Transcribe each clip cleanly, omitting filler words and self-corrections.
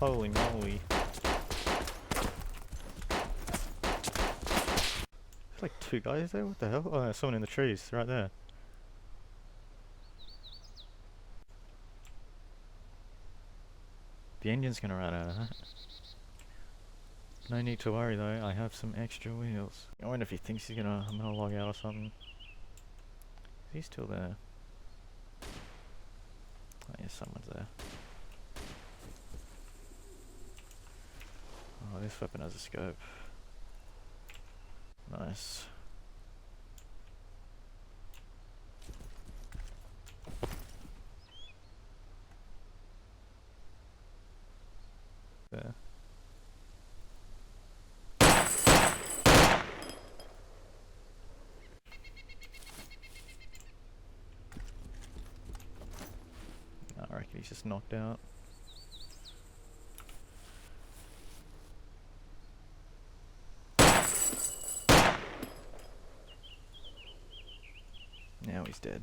Holy moly. There's like two guys there, what the hell? Oh, there's someone in the trees, right there. The engine's gonna run out of that. No need to worry though, I have some extra wheels. I wonder if he thinks I'm gonna log out or something. Is he still there? Oh yeah, someone's there. Oh, this weapon has a scope. Nice. There. I reckon he's just knocked out. Now he's dead.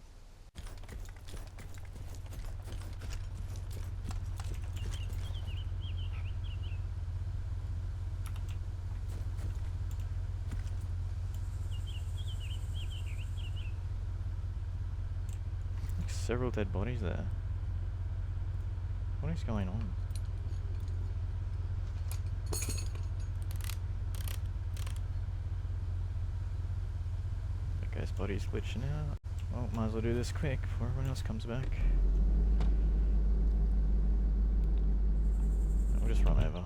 Several dead bodies there. What is going on? That guy's body's glitching out. Well, might as well do this quick before everyone else comes back. We'll just run over.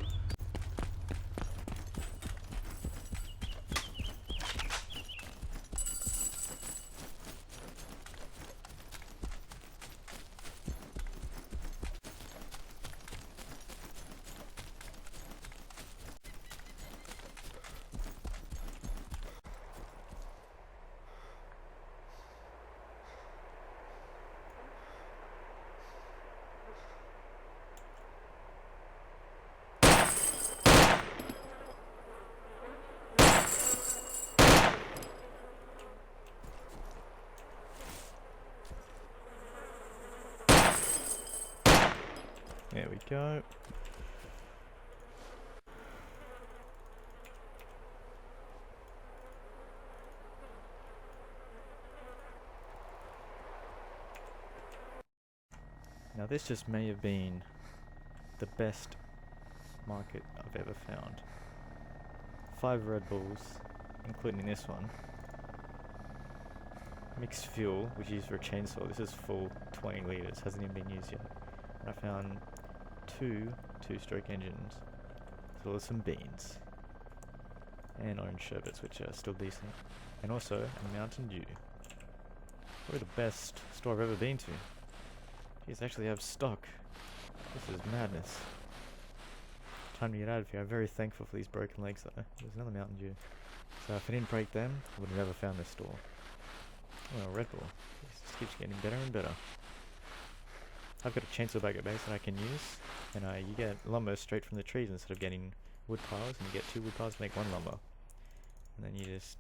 There we go. Now this just may have been the best market I've ever found. 5 Red Bulls, including this one. Mixed fuel, which is used for a chainsaw. This is full 20 litres, hasn't even been used yet. And I found 2 two-stroke engines, as well as some beans. And orange sherbets, which are still decent. And also a Mountain Dew. Probably the best store I've ever been to. These actually have stock. This is madness. Time to get out of here. I'm very thankful for these broken legs though. There's another Mountain Dew. So if I didn't break them, I would have never found this store. Oh, a Red Bull. This just keeps getting better and better. I've got a chainsaw back at base that I can use, and you get lumber straight from the trees instead of getting wood piles, and you get 2 wood piles to make 1 lumber. And then you just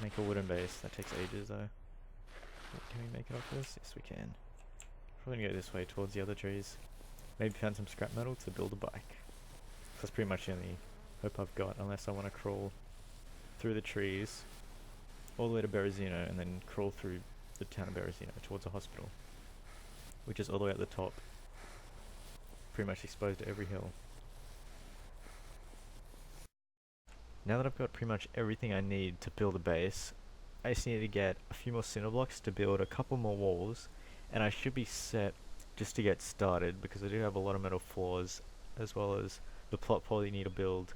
make a wooden base. That takes ages though. Can we make it off this? Yes we can. Probably gonna go this way towards the other trees. Maybe find some scrap metal to build a bike. That's pretty much the only hope I've got, unless I want to crawl through the trees all the way to Berezino and then crawl through the town of Berezino towards a hospital, which is all the way at the top, pretty much exposed to every hill. Now that I've got pretty much everything I need to build a base, I just need to get a few more cinder blocks to build a couple more walls, and I should be set just to get started, because I do have a lot of metal floors, as well as the plot pole you need to build,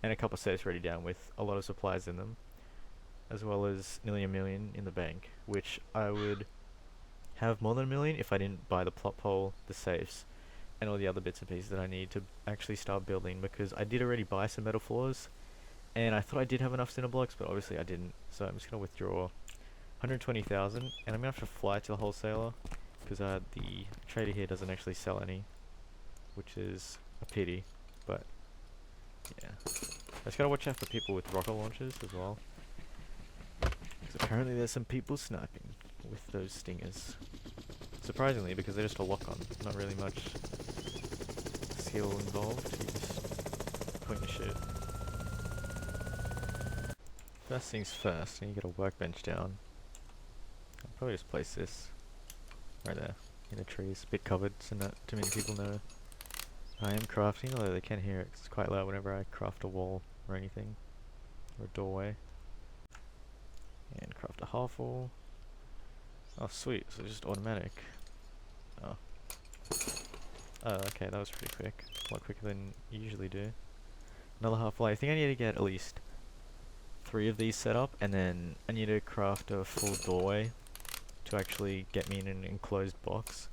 and a couple of sets ready down with a lot of supplies in them, as well as nearly $1 million in the bank, which I would have more than $1 million if I didn't buy the plot pole, the safes, and all the other bits and pieces that I need to actually start building, because I did already buy some metal floors, and I thought I did have enough cinder blocks, but obviously I didn't, so I'm just going to withdraw 120,000, and I'm going to have to fly to the wholesaler, because the trader here doesn't actually sell any, which is a pity, but yeah. I just gotta watch out for people with rocket launchers as well, because apparently there's some people sniping with those stingers. Surprisingly, because they're just a lock-on, not really much skill skill involved, you just point your shit. First things first, you get a workbench down. I'll probably just place this right there in the trees, a bit covered so not too many people know I am crafting, although they can hear it 'cause it's quite loud whenever I craft a wall or anything, or a doorway. And craft a half wall. Oh sweet, so it's just automatic. Oh. Oh, okay, that was pretty quick. A lot quicker than you usually do. Another half wall. I think I need to get at least 3 of these set up, and then I need to craft a full doorway to actually get me in an enclosed box.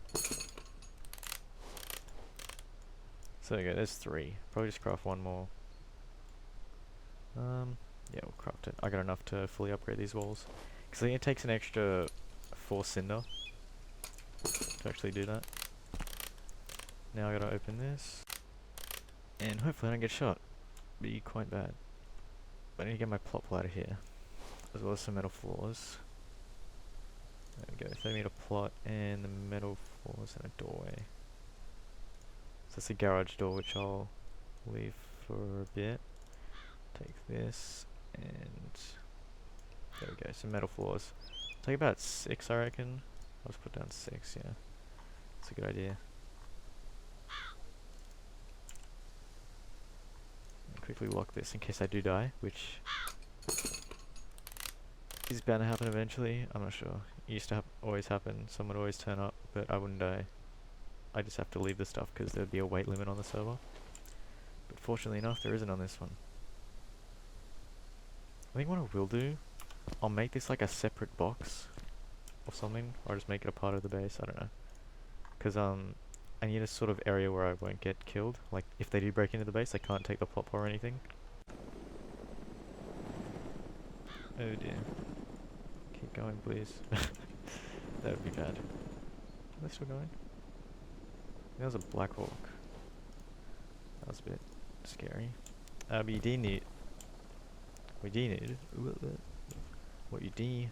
So there you go, there's 3. Probably just craft 1 more. Yeah, we'll craft it. I got enough to fully upgrade these walls. Because I think it takes an extra 4 cinder to actually do that. Now I gotta open this. And hopefully I don't get shot. Be quite bad. But I need to get my plot out of here. As well as some metal floors. There we go, 30-meter plot and the metal floors and a doorway. So that's the garage door, which I'll leave for a bit. Take this and there we go, some metal floors. Take about 6 I reckon. I'll just put down 6, yeah. That's a good idea. And quickly lock this in case I do die, which is bound to happen eventually. I'm not sure. It used to always happen. Someone would always turn up, but I wouldn't die. I just have to leave the stuff because there'd be a weight limit on the server. But fortunately enough, there isn't on this one. I think what I will do, I'll make this like a separate box or something, or just make it a part of the base, I don't know. Because I need a sort of area where I won't get killed. Like, if they do break into the base, they can't take the plot or anything. Oh dear. Keep going, please. That would be bad. Are they still going? That was a Black Hawk. That was a bit scary. But you do need... What you need... What you do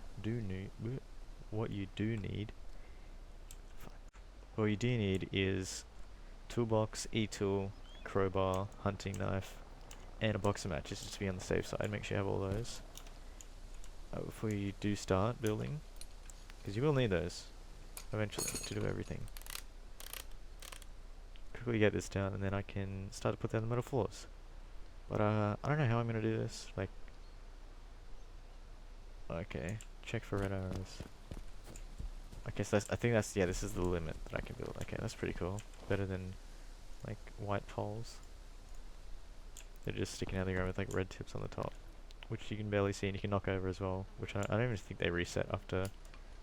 need... What you do need is toolbox, e-tool, crowbar, hunting knife, and a box of matches just to be on the safe side. Make sure you have all those before you do start building, because you will need those eventually to do everything. Quickly get this down, and then I can start to put down the metal floors. But I don't know how I'm gonna do this. Like, okay, check for red arrows. Okay, so I think that's, yeah, this is the limit that I can build. Okay, that's pretty cool. Better than, like, white poles. They're just sticking out of the ground with, like, red tips on the top. Which you can barely see and you can knock over as well. Which I don't even think they reset after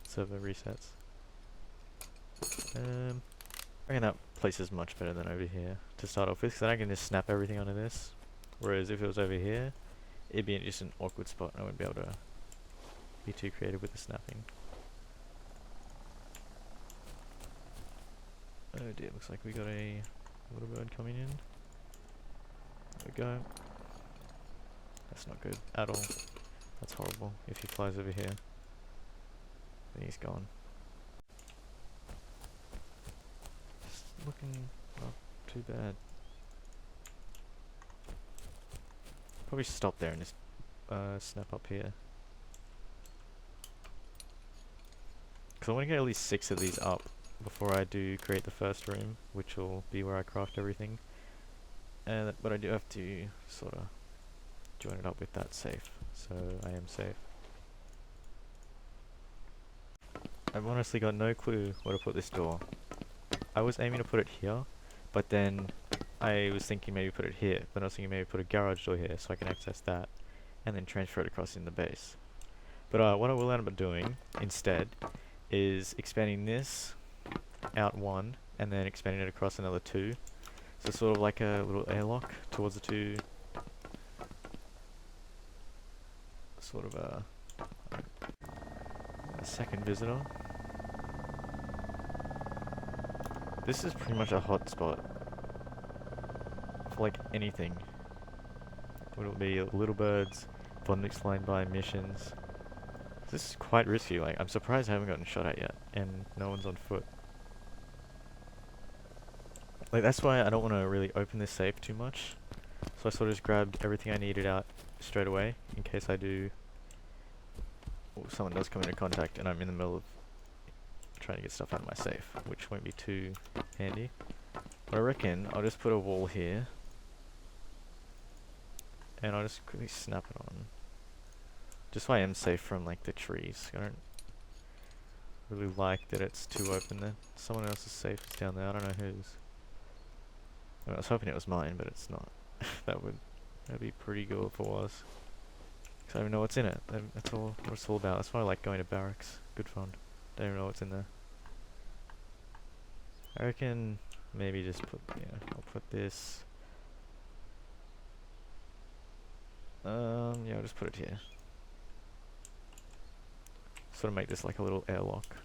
server resets. I reckon that place is much better than over here to start off with, because then I can just snap everything onto this. Whereas if it was over here, it'd be just an awkward spot and I wouldn't be able to be too creative with the snapping. Oh dear, looks like we got a little bird coming in. There we go. That's not good at all. That's horrible. If he flies over here, then he's gone. Just looking not too bad. Probably stop there and just snap up here. Because I want to get at least 6 of these up before I do create the first room, which will be where I craft everything. But I do have to sort of join it up with that safe, so I am safe. I've honestly got no clue where to put this door. I was aiming to put it here, but then I was thinking maybe put it here, then I was thinking maybe put a garage door here so I can access that, and then transfer it across in the base. But what I will end up doing instead is expanding this out 1, and then expanding it across another 2. So sort of like a little airlock towards the 2. Sort of a second visitor. This is pretty much a hot spot for like anything. It'll be little birds, bandits flying by, missions. This is quite risky. Like, I'm surprised I haven't gotten shot at yet, and no one's on foot. Like, that's why I don't want to really open this safe too much. So I sort of just grabbed everything I needed out straight away, in case I do... Or someone does come into contact and I'm in the middle of trying to get stuff out of my safe, which won't be too handy. But I reckon I'll just put a wall here. And I'll just quickly snap it on. Just so I am safe from, like, the trees. I don't really like that it's too open there. Someone else's safe is down there. I don't know whose. I was hoping it was mine, but it's not. That'd be pretty cool if it was. 'Cause I don't even know what's in it. That's all what it's all about. That's why I like going to barracks. Good fun. Don't even know what's in there. I reckon maybe just put, yeah, I'll put this. Yeah, I'll just put it here. Sort of make this like a little airlock.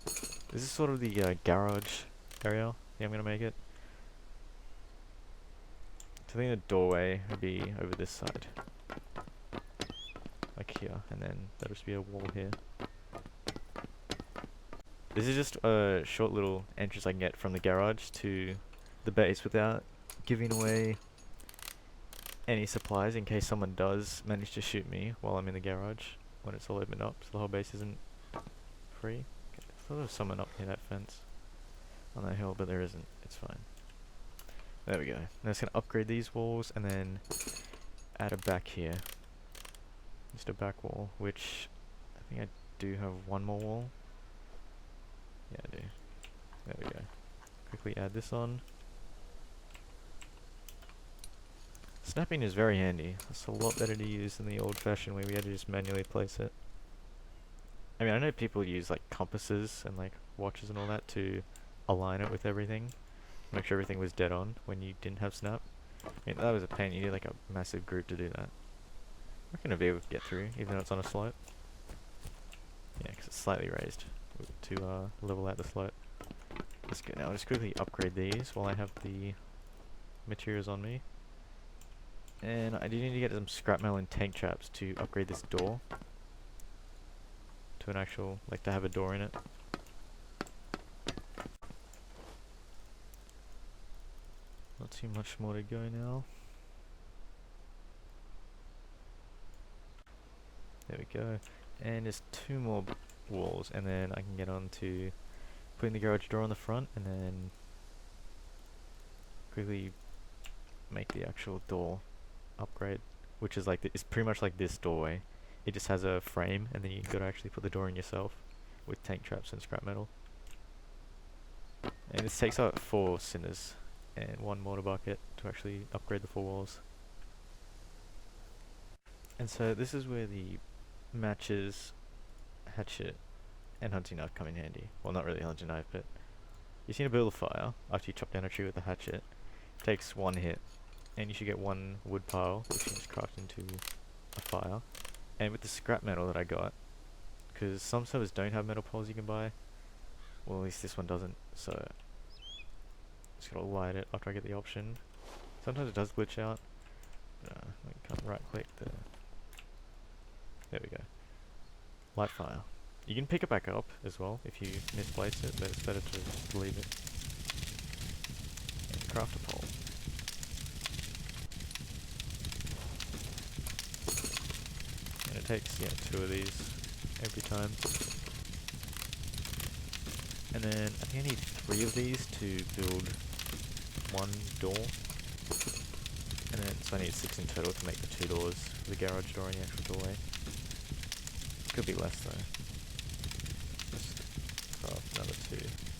This is sort of the garage area. Yeah, I'm gonna make it. I think the doorway would be over this side. Like here, and then there'll just be a wall here. This is just a short little entrance I can get from the garage to the base without giving away any supplies in case someone does manage to shoot me while I'm in the garage when it's all opened up, so the whole base isn't free. Okay, I thought there was someone up near that fence on that hill, but there isn't. It's fine. There we go. Now I'm just gonna upgrade these walls and then add a back here. Just a back wall, which I think I do have one more wall. Yeah, I do. There we go. Quickly add this on. Snapping is very handy. It's a lot better to use than the old-fashioned way we had to just manually place it. I mean, I know people use like compasses and like watches and all that to align it with everything, make sure everything was dead on when you didn't have snap. I mean, that was a pain. You need like a massive group to do that. I reckon I'll be able to get through, even though it's on a slope. Yeah, because it's slightly raised to level out the slope. Let's go now. I'll just quickly upgrade these while I have the materials on me. And I do need to get some scrap metal and tank traps to upgrade this door to an actual, like, to have a door in it. Not too much more to go now. There we go. And there's 2 more walls, and then I can get on to putting the garage door on the front, and then quickly make the actual door upgrade, which is like it's pretty much like this doorway. It just has a frame, and then you gotta actually put the door in yourself with tank traps and scrap metal. And this takes out 4 cinders and 1 mortar bucket to actually upgrade the 4 walls. And so this is where the matches, hatchet, and hunting knife come in handy. Well, not really a hunting knife, but you seem to build a fire after you chop down a tree with a hatchet. It takes 1 hit, and you should get 1 wood pile, which you can just craft into a fire. And with the scrap metal that I got, because some servers don't have metal poles you can buy, well, at least this one doesn't, so just gotta light it after I get the option. Sometimes it does glitch out. I can't right click the... There we go. Light fire. You can pick it back up as well if you misplace it, but it's better to just leave it. And craft a pole. And it takes, yeah, 2 of these every time. And then I think I need 3 of these to build 1 door. And then, so I need 6 in total to make the 2 doors for the garage door and the actual doorway. Could be less though. Let's craft another 2.